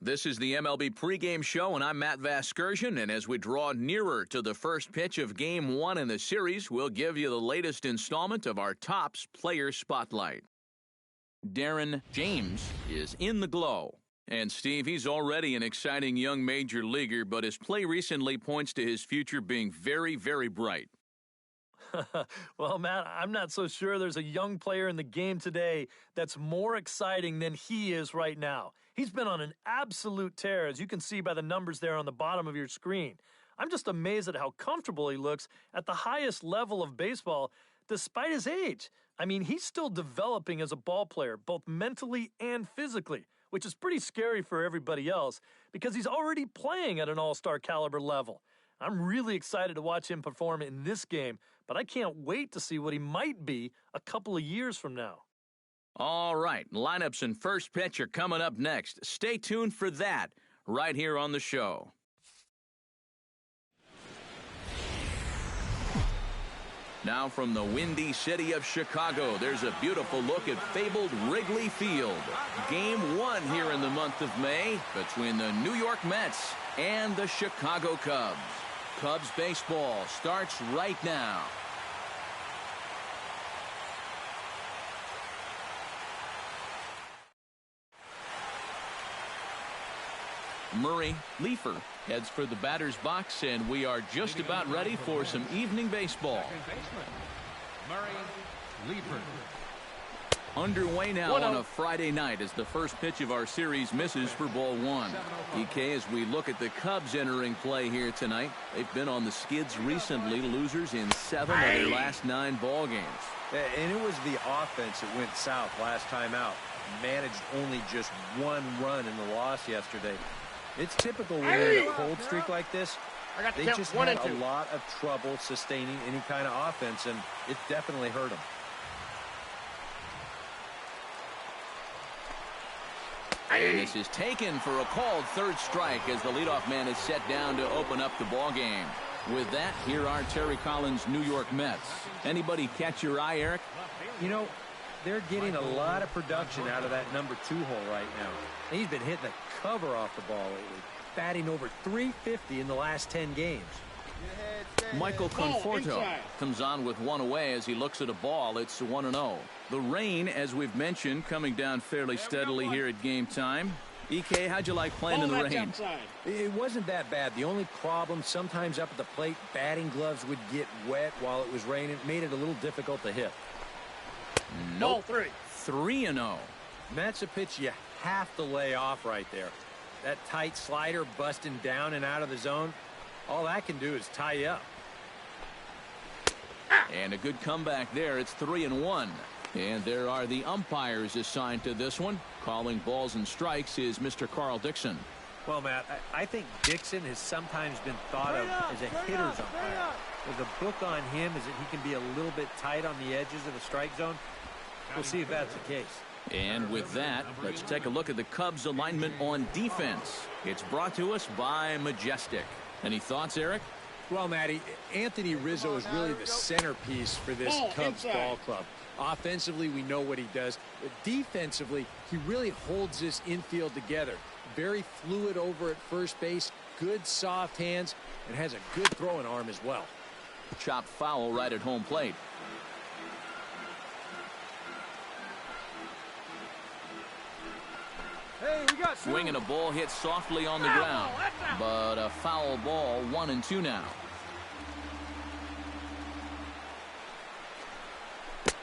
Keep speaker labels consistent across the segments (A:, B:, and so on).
A: This is the MLB pregame show, and I'm Matt Vasgersian, and as we draw nearer to the first pitch of Game 1 in the series, we'll give you the latest installment of our Topps Player Spotlight. Darren James is in the glow. And Steve, he's already an exciting young major leaguer, but his play recently points to his future being very, very bright.
B: Well, Matt, I'm not so sure there's a young player in the game today that's more exciting than he is right now. He's been on an absolute tear, as you can see by the numbers there on the bottom of your screen. I'm just amazed at how comfortable he looks at the highest level of baseball, despite his age. I mean, he's still developing as a ball player, both mentally and physically, which is pretty scary for everybody else because he's already playing at an all-star caliber level. I'm really excited to watch him perform in this game, but I can't wait to see what he might be a couple of years from now.
A: All right, lineups and first pitch are coming up next. Stay tuned for that right here on the show. Now from the windy city of Chicago, there's a beautiful look at fabled Wrigley Field. Game 1 here in the month of May between the New York Mets and the Chicago Cubs. Cubs baseball starts right now. Murray Leefer heads for the batter's box, and we are just about ready for some evening baseball.
C: Murray Leefer.
A: Underway now on a Friday night as the first pitch of our series misses for ball 1. EK, as we look at the Cubs entering play here tonight, they've been on the skids recently, losers in 7 of their last 9 ball games.
D: And it was the offense that went south last time out. Managed only just 1 run in the loss yesterday. It's typical when you're in a cold streak like this. They just had a lot of trouble sustaining any kind of offense, and it definitely hurt them.
A: And this is taken for a called third strike as the leadoff man is set down to open up the ball game. With that, here are Terry Collins' New York Mets. Anybody catch your eye, Eric?
D: You know, they're getting a lot of production out of that number 2 hole right now. He's been hitting the cover off the ball lately, batting over .350 in the last 10 games.
A: Michael Conforto comes on with 1 away as he looks at a ball. It's 1-0. The rain, as we've mentioned, coming down fairly steadily here at game time. EK, how'd you like playing in the rain?
D: It wasn't that bad. The only problem, sometimes up at the plate, batting gloves would get wet while it was raining. It made it a little difficult to hit.
A: Nope. 3-0.
D: That's a pitch you have to lay off right there. That tight slider busting down and out of the zone, all that can do is tie you up.
A: And a good comeback there. It's 3-1. And there are the umpires assigned to this one. Calling balls and strikes is Mr. Carl Dixon.
D: Well, Matt, I think Dixon has sometimes been thought of as a hitter's umpire. The book on him is that he can be a little bit tight on the edges of the strike zone. We'll see if that's the case.
A: And with that, let's take a look at the Cubs alignment on defense. It's brought to us by Majestic. Any thoughts, Eric?
D: Well, Matty, Anthony Rizzo is really the centerpiece for this Cubs ball club. Offensively, we know what he does. But defensively, he really holds this infield together. Very fluid over at first base, good soft hands, and has a good throwing arm as well.
A: Chopped foul right at home plate. Swing and a ball hit softly on the ground, but a foul ball. 1-2 now.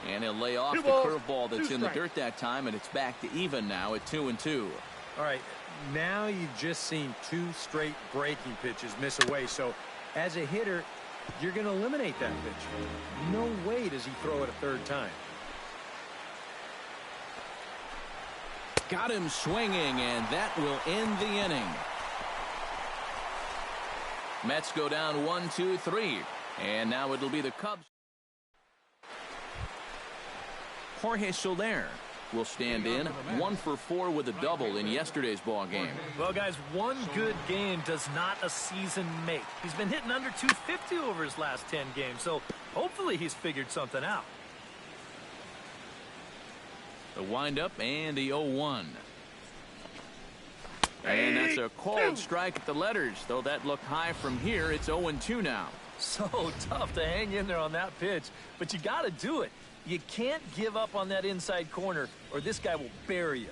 A: And he'll lay off the curveball that's in the dirt that time, and it's back to even now at 2-2.
D: All right, now you've just seen 2 straight breaking pitches miss away. So as a hitter, you're going to eliminate that pitch. No way does he throw it a third time.
A: Got him swinging, and that will end the inning. Mets go down 1-2-3, and now it'll be the Cubs. Jorge Soler will stand in 1 for 4 with a double in yesterday's ball game.
B: Well, guys, one good game does not a season make. He's been hitting under .250 over his last 10 games, so hopefully he's figured something out.
A: The windup and the 0-1. And that's a called strike at the letters. Though that looked high from here, it's 0-2 now.
B: So tough to hang in there on that pitch, but you got to do it. You can't give up on that inside corner, or this guy will bury you.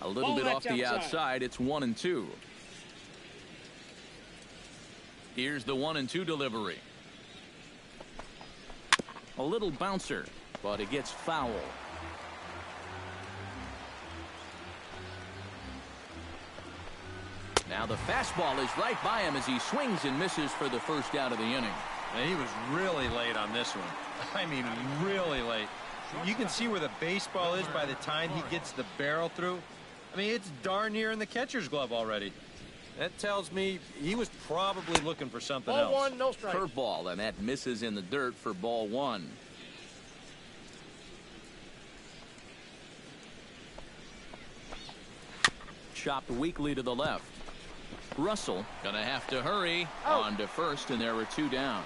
A: A little bit off the outside. It's 1-2. Here's the 1-2 delivery. A little bouncer, but it gets foul. Now the fastball is right by him as he swings and misses for the first out of the inning.
C: And he was really late on this one. I mean, really late. You can see where the baseball is by the time he gets the barrel through. I mean, it's darn near in the catcher's glove already. That tells me he was probably looking for something else.
E: Ball 1, no strike.
A: Curveball, and that misses in the dirt for ball 1. Chopped weakly to the left. Russell gonna have to hurry on to first, and there were 2 down.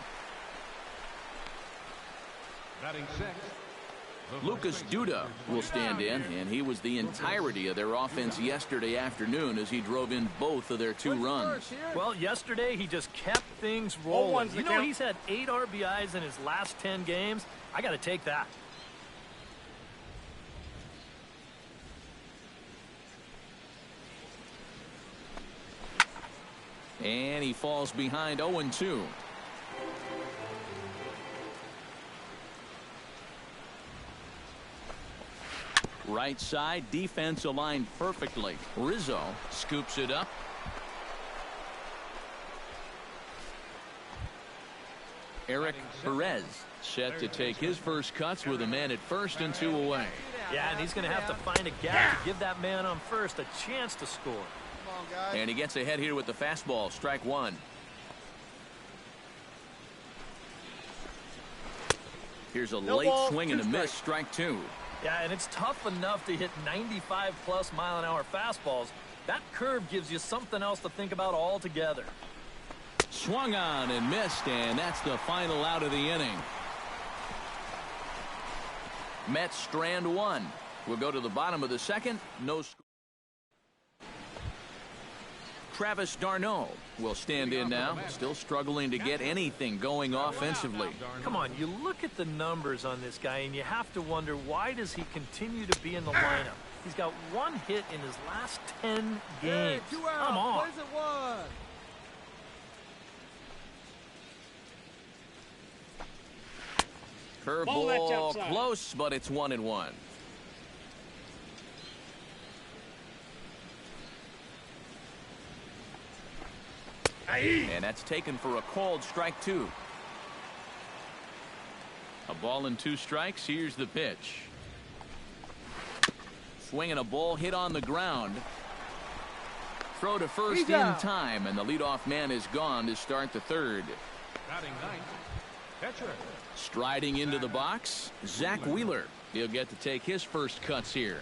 F: Batting 6.
A: Lucas Duda will stand in, and he was the entirety of their offense yesterday afternoon as he drove in both of their 2 runs.
B: Well, yesterday he just kept things rolling. You know, he's had 8 RBIs in his last 10 games. I got to take that.
A: And he falls behind 0-2. Right side, defense aligned perfectly. Rizzo scoops it up. Eric Perez set to take his first cuts with a man at first and 2 away.
B: Yeah, and he's going to have to find a gap to give that man on first a chance to score.
A: And he gets ahead here with the fastball. Strike 1. Here's a late swing and a miss. Strike 2.
B: Yeah, and it's tough enough to hit 95+ mile-an-hour fastballs. That curve gives you something else to think about altogether.
A: Swung on and missed, and that's the final out of the inning. Mets strand 1. We'll go to the bottom of the second. No score. Travis d'Arnaud will stand in now, still struggling to get anything going offensively.
B: Come on, you look at the numbers on this guy, and you have to wonder, why does he continue to be in the lineup? He's got 1 hit in his last 10 games. Come on.
A: Curveball close, but it's 1-1. And that's taken for a called strike 2. A ball and 2 strikes. Here's the pitch. Swinging a ball hit on the ground. Throw to first in time, and the leadoff man is gone to start the third.
F: Batting 9th. Catcher.
A: Striding into the box, Zach Wheeler. He'll get to take his first cuts here.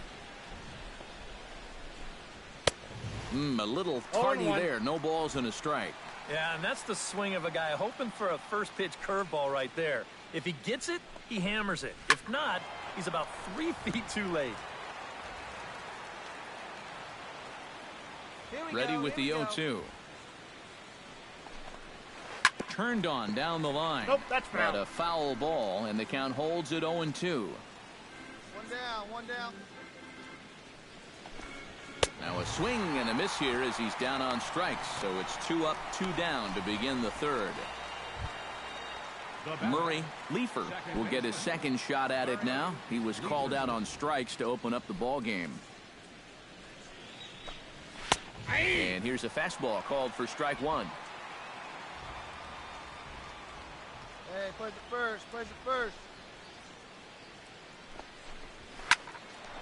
A: A little tardy there. No balls and a strike.
B: Yeah, and that's the swing of a guy hoping for a first pitch curveball right there. If he gets it, he hammers it. If not, he's about 3 feet too late.
A: Ready with the 0-2. Turned on down the line.
E: Nope, that's foul.
A: But a foul ball, and the count holds at 0-2.
E: 1 down, 1 down.
A: Now a swing and a miss here as he's down on strikes, so it's 2 up, 2 down to begin the third. Murray Leefer will get his second shot at it now. He was called out on strikes to open up the ball game. And here's a fastball called for strike 1.
E: Hey, plays it first, plays it first.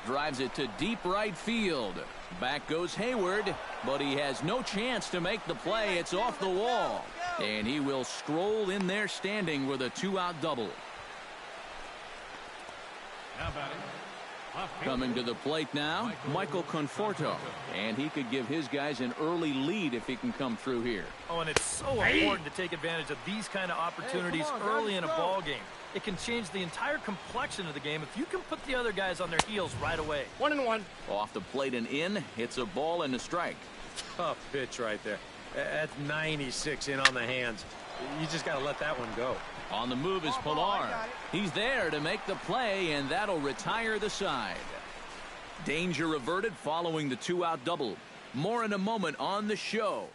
A: Drives it to deep right field. Back goes Hayward, but he has no chance to make the play. It's off the wall. And he will stroll in there standing with a 2-out double.
F: Now batting,
A: Coming to the plate now, Michael Conforto. And he could give his guys an early lead if he can come through here.
B: Oh, and it's so important to take advantage of these kind of opportunities early in a ball game. It can change the entire complexion of the game if you can put the other guys on their heels right away.
E: 1-1.
A: Off the plate and in, it's a ball and a strike.
C: Tough pitch right there. That's 96 in on the hands. You just got to let that one go.
A: On the move is Pilar. He's there to make the play, and that'll retire the side. Danger averted following the two-out double. More in a moment on the show.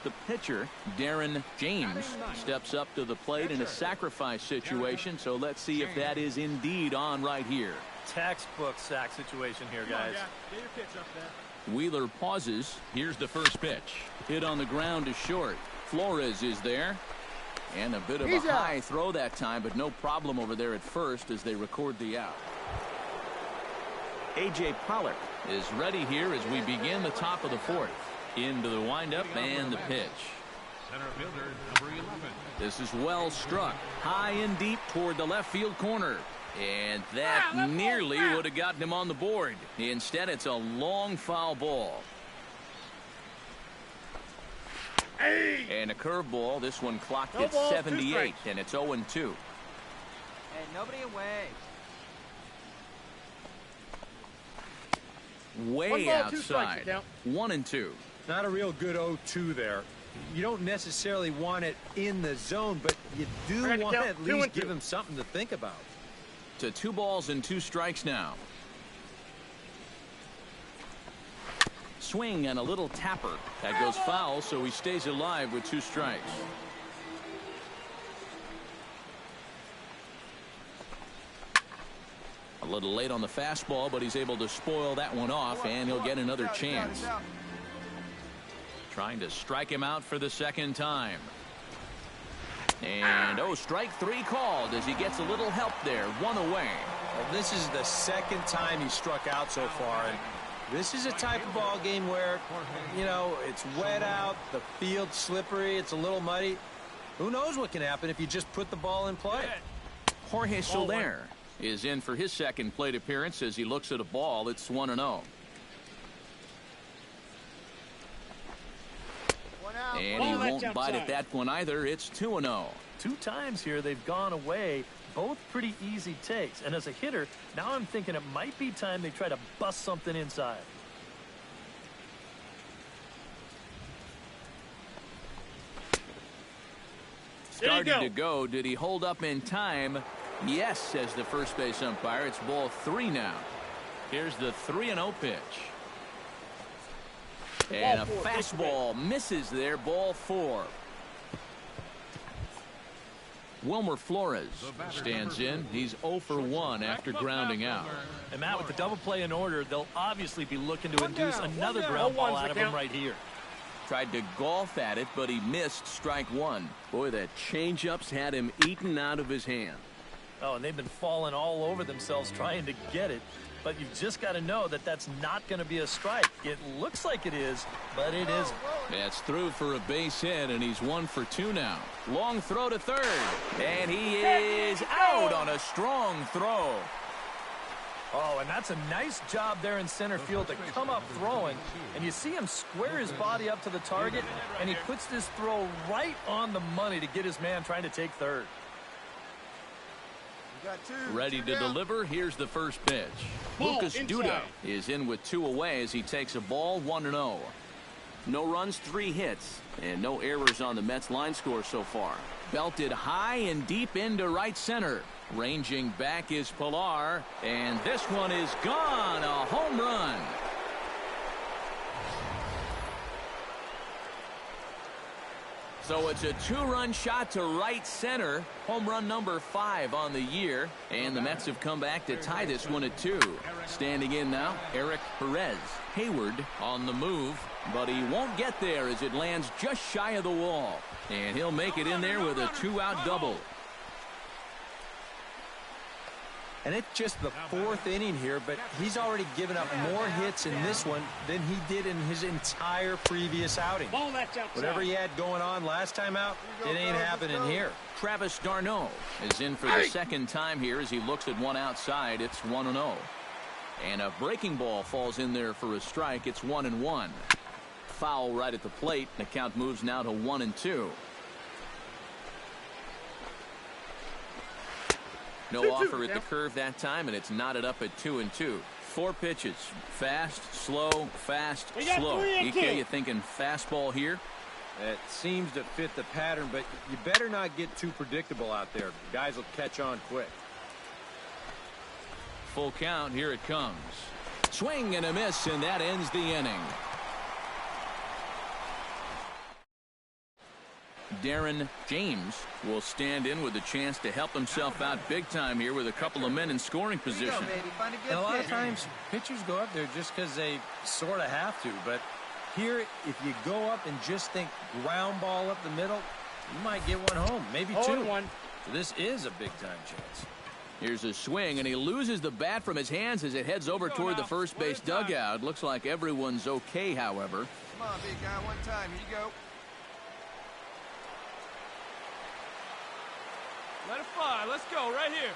A: The pitcher, Darren James, steps up to the plate in a sacrifice situation, so let's see if that is indeed on right here.
B: Textbook sack situation here, guys.
F: Get your pitch up there.
A: Wheeler pauses. Here's the first pitch. Hit on the ground is short. Flores is there. And a bit of a high throw that time, but no problem over there at first as they record the out. A.J. Pollock is ready here as we begin the top of the fourth. Into the windup and the pitch.
F: Center fielder, number 11.
A: This is well struck. High and deep toward the left field corner. And that nearly would have gotten him on the board. Instead, it's a long foul ball. And a curveball. This one clocked at 78, and it's 0-2.
G: Hey, nobody away.
A: Way outside. 1-2.
C: Not a real good 0-2 there. You don't necessarily want it in the zone, but you do want to at least give him something to think about.
A: To 2 balls and 2 strikes now. Swing and a little tapper. That goes foul, so he stays alive with 2 strikes. A little late on the fastball, but he's able to spoil that one off, and he'll get another chance. Trying to strike him out for the second time. And, strike 3 called as he gets a little help there. 1 away.
C: Well, this is the second time he struck out so far, and this is a type of ball game where, it's wet out, the field's slippery, it's a little muddy. Who knows what can happen if you just put the ball in play.
A: Jorge Soler is in for his second plate appearance as he looks at a ball. It's 1-0. And he won't bite at that one either. It's 2-0.
B: 2 times here they've gone away. Both pretty easy takes. And as a hitter, now I'm thinking it might be time they try to bust something inside.
A: Started to go. Did he hold up in time? Yes, says the first base umpire. It's ball 3 now. Here's the 3-0 pitch. And a fastball misses there. Ball 4. Wilmer Flores stands in. He's 0 for 1 after grounding out.
B: And Matt, with the double play in order, they'll obviously be looking to induce another ground ball out of him right here.
A: Tried to golf at it, but he missed strike 1. Boy, that changeup's had him eaten out of his hand.
B: Oh, and they've been falling all over themselves trying to get it. But you've just got to know that that's not going to be a strike. It looks like it is, but it isn't.
A: That's through for a base hit, and he's 1 for 2 now. Long throw to third, and he is out on a strong throw.
B: Oh, and that's a nice job there in center field to come up throwing. And you see him square his body up to the target, and he puts this throw right on the money to get his man trying to take third.
A: Ready to deliver. Here's the first pitch. Lucas Duda is in with 2 away as he takes a ball. 1-0. No runs, 3 hits, and no errors on the Mets line score so far. Belted high and deep into right center. Ranging back is Pilar, and this one is gone. A home run. So it's a 2-run shot to right center. Home run number 5 on the year. And the Mets have come back to tie this one at 2. Standing in now, Eric Perez. Hayward on the move, but he won't get there as it lands just shy of the wall. And he'll make it in there with a 2-out double.
C: And it's just the fourth inning here, but he's already given up more hits in this one than he did in his entire previous outing. Whatever he had going on last time out, it ain't happening here.
A: Travis d'Arnaud is in for the second time here as he looks at one outside. It's 1-0. And a breaking ball falls in there for a strike. It's 1-1. Foul right at the plate. The count moves now to 1-2. No offer at the curve that time, and it's knotted up at 2-2. 4 pitches. Fast, slow, fast, slow. EK, you thinking fastball here?
C: It seems to fit the pattern, but you better not get too predictable out there. Guys will catch on quick.
A: Full count. Here it comes. Swing and a miss, and that ends the inning. Darren James will stand in with a chance to help himself out big time here with a couple of men in scoring position.
C: And a lot of times pitchers go up there just because they sort of have to, but here if you go up and just think ground ball up the middle, you might get one home, maybe 2. So this is a big time chance.
A: Here's a swing, and he loses the bat from his hands as it heads over toward the first base dugout. Looks like everyone's okay, however.
E: Come on, big guy, one time. Here you go.
F: Let it fly. Let's go right here.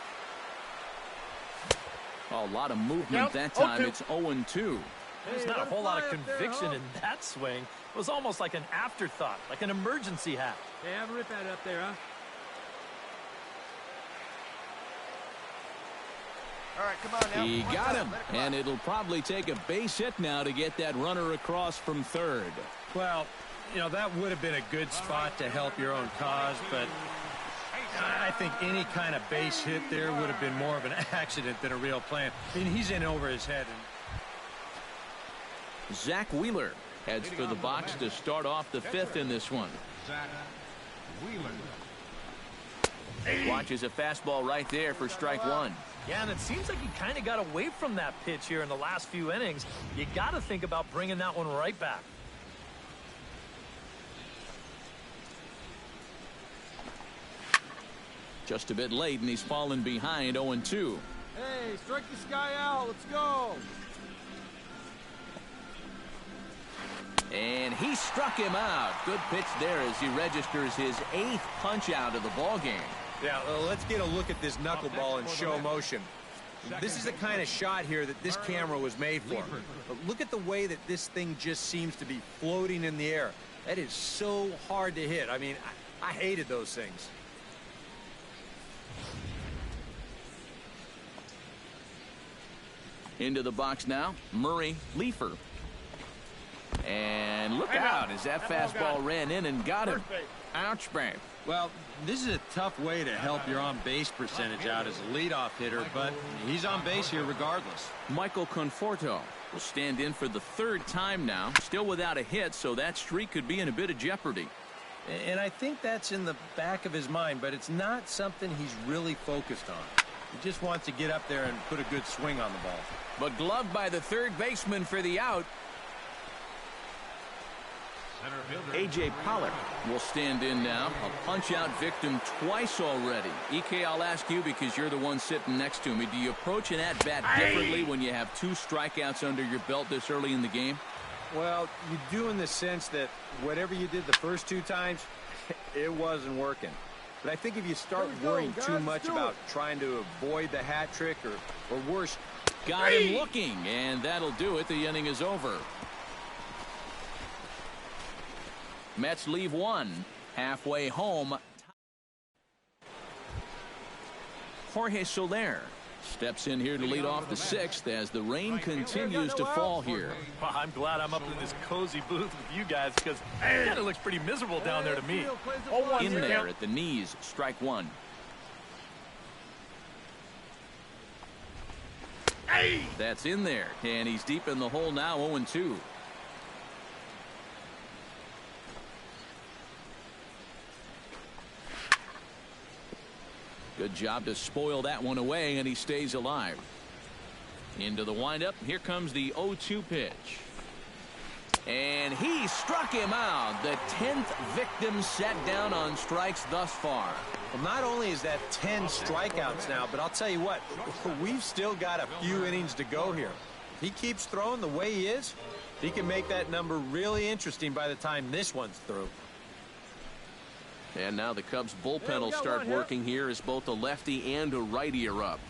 A: A lot of movement that time. It's 0-2.
B: There's not a whole lot of conviction in that swing. It was almost like an afterthought, like an emergency hat.
F: Hey, have a rip at it up there, huh?
E: All right, come on now.
A: He got him, and it'll probably take a base hit now to get that runner across from third.
C: Well, you know, that would have been a good spot to help your own cause, but I think any kind of base hit there would have been more of an accident than a real plan. I mean, he's in over his head.
A: Zach Wheeler heads for the box to start off the 5th in this one.
F: Zach Wheeler.
A: Watches a fastball right there for strike 1.
B: Yeah, and it seems like he kind of got away from that pitch here in the last few innings. You got to think about bringing that one right back.
A: Just a bit late, and he's fallen behind 0-2.
E: Hey, strike this guy out. Let's go.
A: And he struck him out. Good pitch there as he registers his 8th punch out of the ball game.
C: Yeah, let's get a look at this knuckleball in show motion. This is the kind of shot here that this camera was made for. But look at the way that this thing just seems to be floating in the air. That is so hard to hit. I mean, I hated those things.
A: Into the box now, Murray Leefer. And look out as that fastball ran in and got him. Ouch, babe.
C: Well, this is a tough way to help your on-base percentage out as a leadoff hitter, but he's on base here regardless.
A: Michael Conforto will stand in for the 3rd time now, still without a hit, so that streak could be in a bit of jeopardy.
C: And I think that's in the back of his mind, but it's not something he's really focused on. He just wants to get up there and put a good swing on the ball.
A: But gloved by the 3rd baseman for the out. A.J. Pollock will stand in now. A punch-out victim twice already. EK, I'll ask you because you're the one sitting next to me. Do you approach an at-bat differently when you have 2 strikeouts under your belt this early in the game?
C: Well, you do in the sense that whatever you did the first 2 times, it wasn't working. But I think if you start worrying too much about trying to avoid the hat trick or worse.
A: Got him looking, and that'll do it. The inning is over. Mets leave 1 halfway home. Jorge Soler steps in here to lead off the 6th as the rain continues to fall here.
B: Well, I'm glad I'm up in this cozy booth with you guys because it kind of looks pretty miserable down there to me.
A: In there at the knees, strike 1. That's in there, and he's deep in the hole now, 0-2. Good job to spoil that one away, and he stays alive. Into the windup. Here comes the 0-2 pitch. And he struck him out. The 10th victim set down on strikes thus far.
C: Well, not only is that 10 strikeouts now, but I'll tell you what, we've still got a few innings to go here. If he keeps throwing the way he is, he can make that number really interesting by the time this one's through.
A: And now the Cubs bullpen will start working here as both a lefty and a righty are up.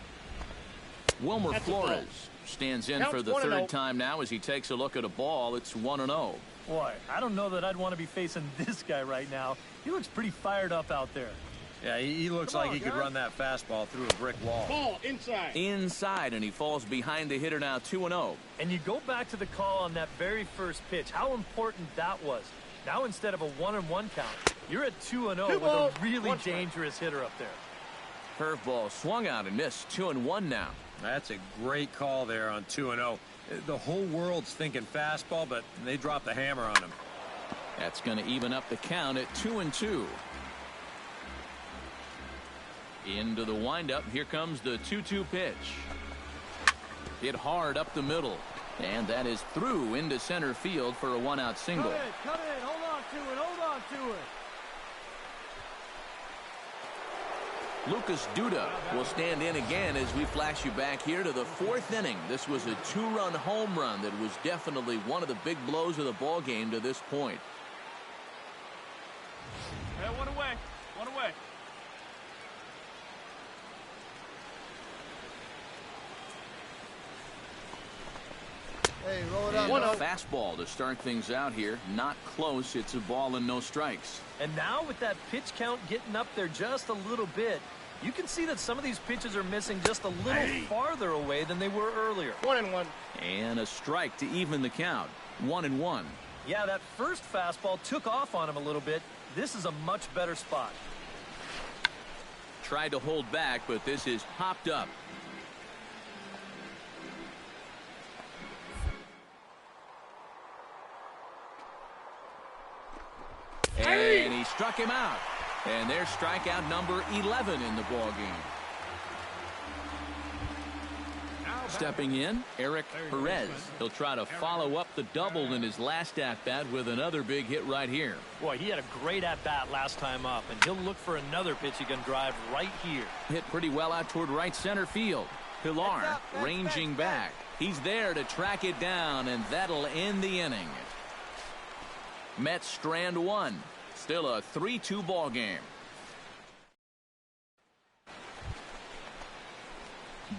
A: Wilmer Flores stands in for the third time now as he takes a look at a ball. It's 1-0.
B: Boy, I don't know that I'd want to be facing this guy right now. He looks pretty fired up out there.
C: Yeah, he looks like he could run that fastball through a brick wall.
E: Ball inside.
A: Inside, and he falls behind the hitter now 2-0.
B: And you go back to the call on that very first pitch, how important that was. Now instead of a 1-1 count, you're at 2-0 with a really dangerous hitter up there.
A: Curveball swung out and missed. 2-1 now.
C: That's a great call there on 2-0. The whole world's thinking fastball, but they dropped the hammer on him.
A: That's going to even up the count at 2-2. Into the windup. Here comes the 2-2 pitch. Hit hard up the middle. And that is through into center field for a one-out single.
E: Cut it. Hold on to it. Hold on to it.
A: Lucas Duda will stand in again as we flash you back here to the fourth inning. This was a two-run home run that was definitely one of the big blows of the ball game to this point.
F: Hey, one away. One away.
E: Hey, roll it
A: And
E: up.
A: a fastball to start things out here. Not close. It's a ball and no strikes.
B: And now with that pitch count getting up there just a little bit, you can see that some of these pitches are missing just a little farther away than they were earlier.
E: 1-1.
A: And a strike to even the count. 1-1.
B: Yeah, that first fastball took off on him a little bit. This is a much better spot.
A: Tried to hold back, but this is popped up. And he struck him out. And there's strikeout number 11 in the ball game. Stepping in, Eric Perez. He'll try to follow up the double in his last at-bat with another big hit right here.
B: Boy, he had a great at-bat last time up, and he'll look for another pitch he can drive right here.
A: Hit pretty well out toward right center field. Pilar ranging back. He's there to track it down, and that'll end the inning. Mets strand one. Still a 3-2 ball game.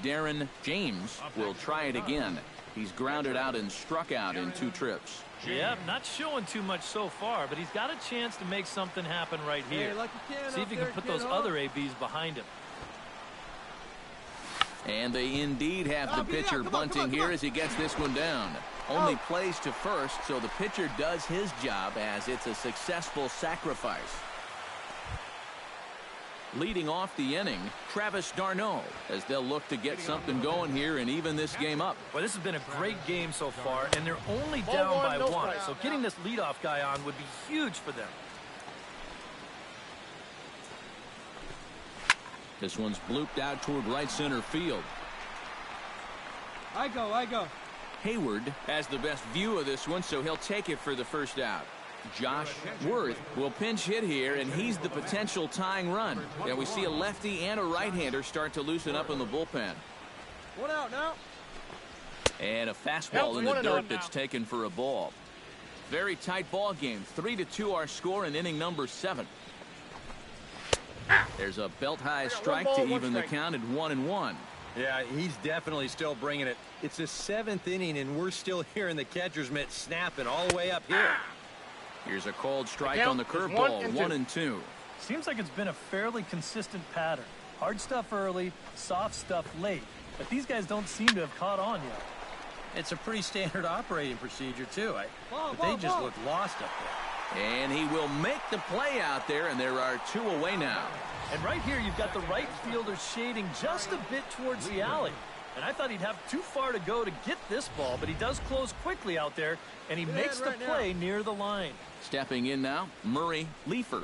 A: Darren James will try it again. He's grounded out and struck out in 2 trips.
B: Yeah, not showing too much so far, but he's got a chance to make something happen right here. See if he can put those other ABs behind him.
A: And they indeed have the pitcher bunting here as he gets this one down. Only plays to first, so the pitcher does his job as it's a successful sacrifice. Leading off the inning, Travis d'Arnaud, as they'll look to get something going here and even this game up.
B: Well, this has been a great game so far, and they're only down by 1, so getting this leadoff guy on would be huge for them.
A: This one's blooped out toward right center field.
E: I go.
A: Hayward has the best view of this one, so he'll take it for the first out. Josh Worth will pinch hit here, and he's the potential tying run. And we see a lefty and a right-hander start to loosen up in the bullpen.
E: 1 out now.
A: And a fastball in the dirt that's taken for a ball. Very tight ball game. 3-2 our score in inning number 7. There's a belt-high strike to even the count at 1-1.
C: Yeah, he's definitely still bringing it. It's the 7th inning, and we're still hearing the catcher's mitt snapping all the way up here.
A: Here's a called strike on the curveball. 1-2.
B: Seems like it's been a fairly consistent pattern. Hard stuff early, soft stuff late. But these guys don't seem to have caught on yet.
C: It's a pretty standard operating procedure, too. But they just look lost up there.
A: And he will make the play out there, and there are 2 away now.
B: And right here, you've got the right fielder shading just a bit towards the alley. And I thought he'd have too far to go to get this ball, but he does close quickly out there, and he makes the play near the line.
A: Stepping in now, Murray Leifer.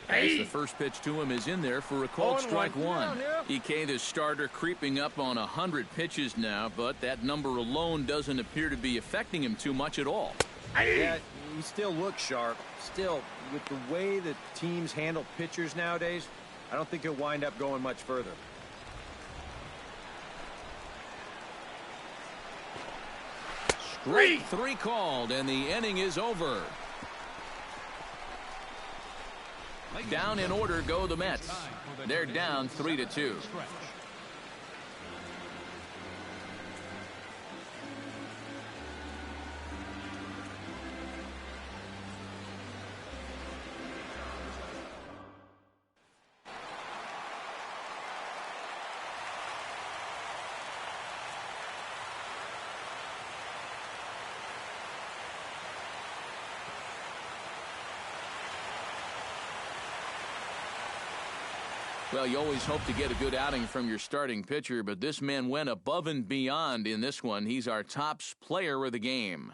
A: As the first pitch to him is in there for a called strike 1. EK, the starter, creeping up on 100 pitches now, but that number alone doesn't appear to be affecting him too much at all.
C: Yeah, he still looks sharp. Still, with the way that teams handle pitchers nowadays, I don't think he'll wind up going much further.
A: Strike 3 called, and the inning is over. Down in order go the Mets. They're down 3-2. Well, you always hope to get a good outing from your starting pitcher, but this man went above and beyond in this one. He's our top player of the game.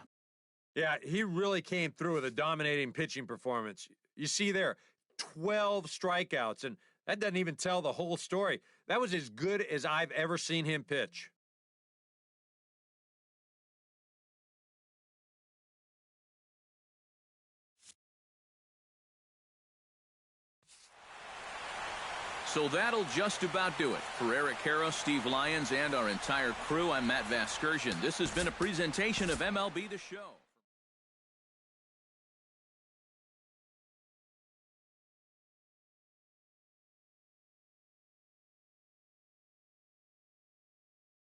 C: Yeah, he really came through with a dominating pitching performance. You see there, 12 strikeouts, and that doesn't even tell the whole story. That was as good as I've ever seen him pitch.
A: So that'll just about do it. For Eric Harrow, Steve Lyons, and our entire crew, I'm Matt Vasgersian. This has been a presentation of MLB The Show.